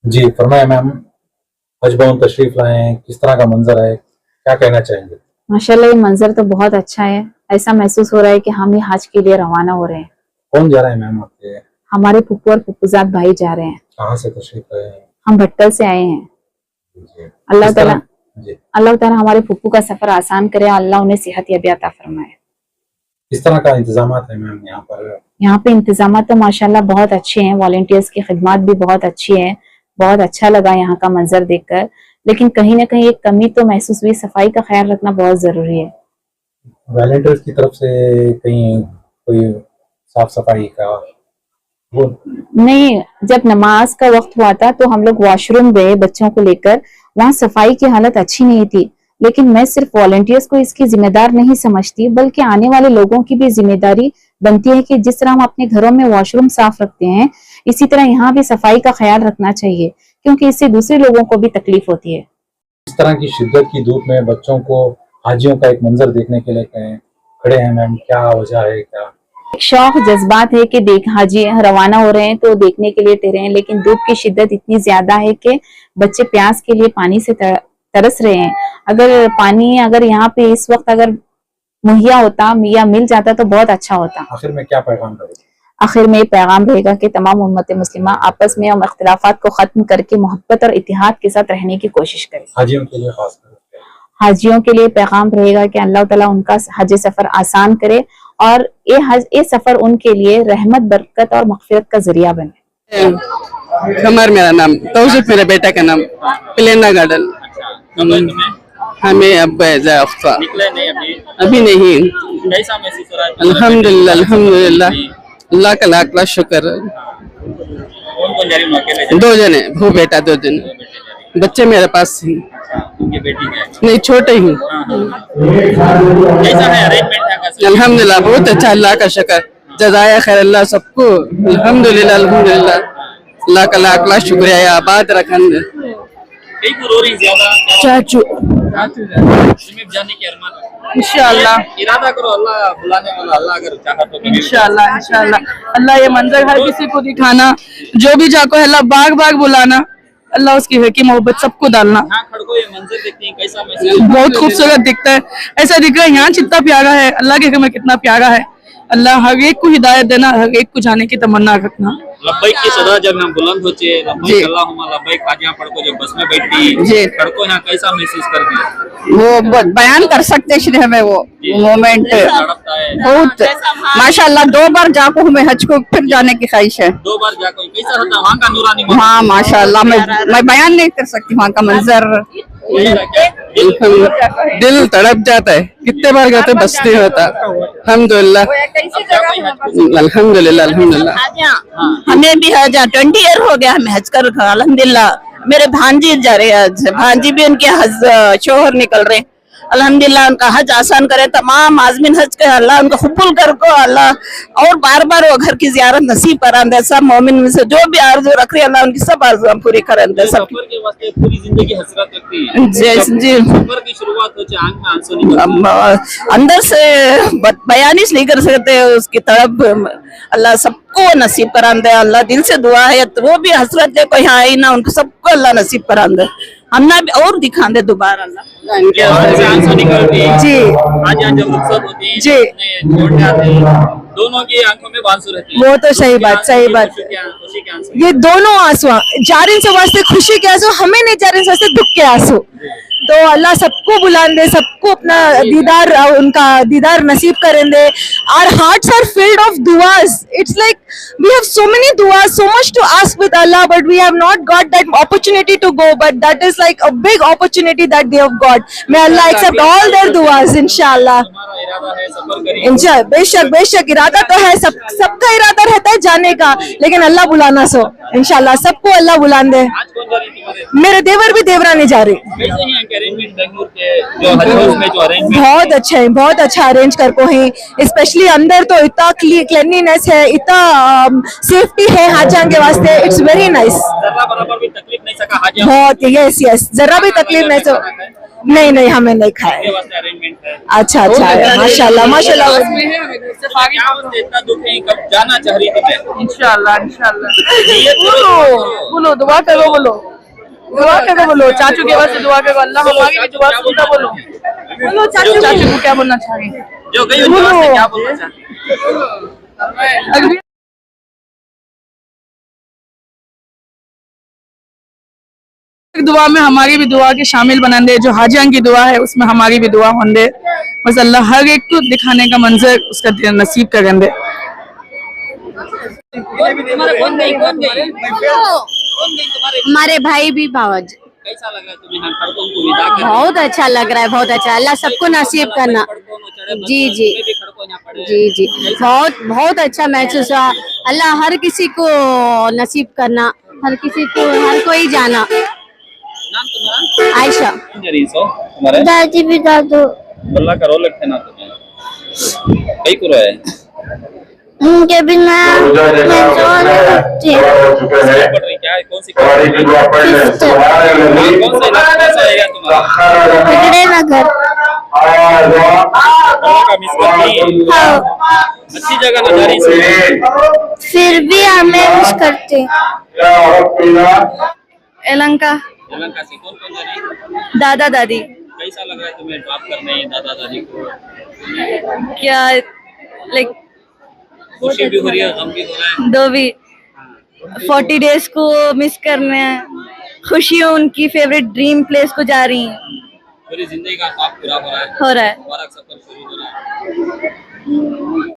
जी फरमाए मैम। हज भवन तशरीफ लाए हैं, किस तरह का मंजर है, क्या कहना चाहेंगे? माशाल्लाह ये मंजर तो बहुत अच्छा है। ऐसा महसूस हो रहा है कि हम ही हज के लिए रवाना हो रहे हैं। कौन जा रहा है मैम आपके? हमारे फुप्पू और फुप्पूजात भाई जा रहे हैं। कहाँ से तशरीफ लाए हैं? हम भट्टल से आए हैं। जी। अल्लाह किस ताला तरह जी अल्लाह ताला हमारे फुप्पू का सफर आसान करे। अल्लाह उन्हें सेहत याबी अता फरमाए। किस तरह का इंतजाम है मैम यहाँ पर? यहाँ पे इंतजाम तो माशाल्लाह बहुत अच्छे हैं। वॉलंटियर्स की खिदमत भी बहुत अच्छी है। बहुत अच्छा लगा यहाँ का मंजर देखकर। लेकिन कहीं ना कहीं एक कमी तो महसूस हुई, सफाई का ख्याल रखना बहुत जरूरी है। वॉलंटियर्स की तरफ से कहीं कोई साफ सफाई का वो? नहीं, जब नमाज का वक्त हुआ था तो हम लोग वॉशरूम गए बच्चों को लेकर। वहाँ सफाई की हालत अच्छी नहीं थी। लेकिन मैं सिर्फ वॉलंटियर्स को इसकी जिम्मेदार नहीं समझती, बल्कि आने वाले लोगों की भी जिम्मेदारी बनती है कि जिस तरह हम अपने घरों में वॉशरूम साफ रखते हैं, इसी तरह यहाँ भी सफाई का ख्याल रखना चाहिए, क्योंकि इससे दूसरे लोगों को भी तकलीफ होती है। इस तरह की शिद्दत की धूप में बच्चों को हाजियों का एक मंजर देखने के लिए खड़े हैं मैम, क्या वजह है? क्या शौक जज्बात है कि देख हाजी रवाना हो रहे हैं तो देखने के लिए ठहरे हैं, लेकिन धूप की शिद्दत इतनी ज्यादा है कि बच्चे प्यास के लिए पानी से तरस रहे हैं। अगर यहाँ पे इस वक्त अगर मुहैया होता या मिल जाता तो बहुत अच्छा होता। आखिर में क्या पैगाम रहेगा? आखिर में पैगाम रहेगा कि तमाम उम्मत मुस्लिमा आपस में हम इख्तिलाफात को खत्म करके मोहब्बत और इत्तेहाद के साथ रहने की कोशिश करें। हाजियों के लिए खास कर हाजियों के लिए पैगाम रहेगा कि अल्लाह ताला उनका हज सफर आसान करे और ये सफर उनके लिए रहमत, बरकत और मगफिरत का जरिया बने। कमर मेरा नाम, तौसीफ मेरे बेटा का नाम, प्लेना गार्डन। हमें अब निकले नहीं अभी नहीं। कैसा महसूस हो रहा है? अल्हम्दुलिल्लाह अल्हम्दुलिल्लाह, अल्लाह का लाख लाख शुक्र। कौन कौन जा रही है? अकेले? 2 जने, वो बेटा 2 जने, बच्चे मेरे पास ही। उनकी बेटी का है? नहीं, छोटे ही। कैसा है अरेंजमेंट यहाँ का? अल्हम्दुलिल्लाह बहुत अच्छा, अल्लाह का शुक्र, जज़ाया खैर अल्लाह सबको। अल्हम्दुलिल्लाह अल्हम्दुलिल्लाह, अल्लाह का लाख लाख शुक्रिया, आबाद रखन। कई को रो रही ज्यादा चाचू तुम्हें जाने की अरमान है? इंशाअल्लाह इरादा करो, अल्लाह बुलाने वाला, अल्लाह अगर चाहा तो कभी। इंशाअल्लाह इंशाअल्लाह, अल्लाह ये मंजर हर किसी को दिखाना, जो भी जाको अल्लाह बाग बाग बुलाना, अल्लाह उसकी हकी मोहब्बत सबको डालना। यहाँ खड़को ये मंजर देखते हैं, कैसा महसूस? बहुत खूबसूरत दिखता है, ऐसा दिख रहा है यहाँ जितना प्यारा है, अल्लाह के घर में कितना प्यारा है। अल्लाह हर एक को हिदायत देना, हर एक को जाने की तमन्ना रखना। लब्बैक की सदा जब हम बुलंद होचे, लब्बैक अल्लाहुम्मा लब्बैक हाजियां पढ़को जब बस में बैठती खड़को यहाँ कैसा महसूस करती है? वो बयान कर सकते श्री हमें वो मोमेंट तड़पता है। बहुत माशाल्लाह। 2 बार जाको हमें हज को फिर जाने की ख्वाहिश है। 2 बार जाको कैसा होता है वहाँ का नूरानी माहौल? हाँ माशाल्लाह, मैं बयान नहीं कर सकती वहाँ का मंजर। दिल तड़प जाता है, कितने बार गए बस नहीं होता। अल्हम्दुलिल्लाह अल्हम्दुलिल्लाह अल्हम्दुलिल्लाह। हमें भी हज 20 ईयर हो गया हमें हज कर, अल्हम्दुलिल्लाह। मेरे भांजी जा रहे हैं, भांजी भी उनके हज शोहर निकल रहे, अल्हम्दुलिल्लाह उनका हज आसान करे। तमाम आजमीन हज के अल्लाह उनको कबूल कर को अल्लाह, और बार बार वो घर की जियारत नसीब करांदे। सब मोमिन में से जो भी आरज़ू रख रहे अल्लाह उनकी सब आरज़ू पूरी करांदे। सब सफर के वास्ते पूरी जिंदगी हसरत रखती है। जी सफर की शुरुआत हो चाहे आंख में आंसू निकलते अंदर से बयान ही नहीं कर सकते उसकी तड़प। अल्लाह सबको नसीब करांदे। अल्लाह दिल से दुआ है, तो वो भी हसरत है कोई यहाँ आई ना, उनको सबको अल्लाह नसीब करांदे, हमने भी और दिखांदे दोबारा अल्लाह। आंसू निकलती है जी आज यहाँ जब रुखसत होती है, जी। अपने छोड़ जाते हैं, दोनों की आंखों में आंसू रहती है। वो तो सही बात, सही बात। खुशी के आंसू। ये दोनों आंसू जा रहे से वास्ते खुशी के आंसू, हमें नहीं जा रहे से वास्ते दुख के आंसू। तो अल्लाह सबको बुलाने दे, सबको अपना दीदार, उनका दीदार नसीब करें दे। Our hearts are filled of duas. It's like we have so many duas, so much to ask with Allah, but we have not got that opportunity to go. But that is like a big opportunity that they have got. May Allah accept all their duas, inshallah. हमारा इरादा है सफर करें। इंशाल्लाह, बेशक बेशक इरादा तो है, सबका इरादा रहता है जाने का, लेकिन अल्लाह बुलाना सो इंशाल्लाह सबको अल्लाह बुलान दे। आज कौन जा रही है तुम्हारे? मेरे देवर भी देवरानी जा रही। कैसे हैं के अरेंजमेंट बेंगलुरु के जो हज हाउस में जो अरेंजमेंट? बहुत अच्छा है, बहुत अच्छा अरेंज कर को है। स्पेशली अंदर तो इतना क्लीनलीनेस है, इतना सेफ्टी है हाजियां के वास्ते। It's very nice. जरा बराबर भी तकलीफ नहीं सका हाजियां? बहुत, यस यस, जरा भी तकलीफ नहीं सो। नहीं नहीं हमें नहीं खाया के वास्ते अरेंजमेंट है अच्छा अच्छा है माशाल्लाह माशाल्लाह पास में है, हमें घर से आगे क्या वास्ते इतना दुख है कब जाना चाह रही थी मैं इंशाल्लाह इंशाल्लाह नियत बोलो बोलो दुआ करो बोलो चाचू के वास्ते दुआ करो अल्लाह हमारी भी दुआ सुनता बोलो बोलो चाचू को क्या बोलना चाह रही है जो गई उनके वास्ते क्या बोलना चाहती है अगली दुआ में हमारी भी दुआ के शामिल बना दे जो हाजियां की दुआ है उसमें हमारी भी दुआ होंदे बस अल्लाह हर एक को दिखाने का मंजर उसका नसीब करें दे तुम्हारे कौन गई तुम्हारे हमारे भाई भी बावज कैसा लग रहा है तुम्हें खड़कों को विदा कर बहुत अच्छा लग रहा है बहुत अच्छा अल्लाह सबको नसीब करना जी जी जी जी बहुत बहुत अच्छा महसूस हुआ अल्लाह हर किसी को नसीब करना हर किसी को हर कोई जाना नाम तुम्हारा आयशा जरीसो तुम्हारे दादी भी दादू अल्लाह का रोल लगते ना तुम्हें कई कुरो है उनके बिना मैं सो नहीं सकती पढ़ रही क्या है कौन सी कौन सा एरिया तुम्हारा बिगड़े ना घर अल्लाह का मिस करती अच्छी जगह ना जारी से फिर भी हमें मिस करते एलंका श्रीलंका से कौन कौन जा रही दादा दादी कैसा लग रहा है तुम्हें ड्रॉप करने दादा दादी को क्या लाइक खुशी भी हो रही है गम भी हो रहा है दो भी 40 डेज को मिस करने खुशी उनकी फेवरेट ड्रीम प्लेस को जा रही हैं पूरी जिंदगी का ख्वाब पूरा हो रहा है हो रहा है मुबारक सफर शुरू हो रहा है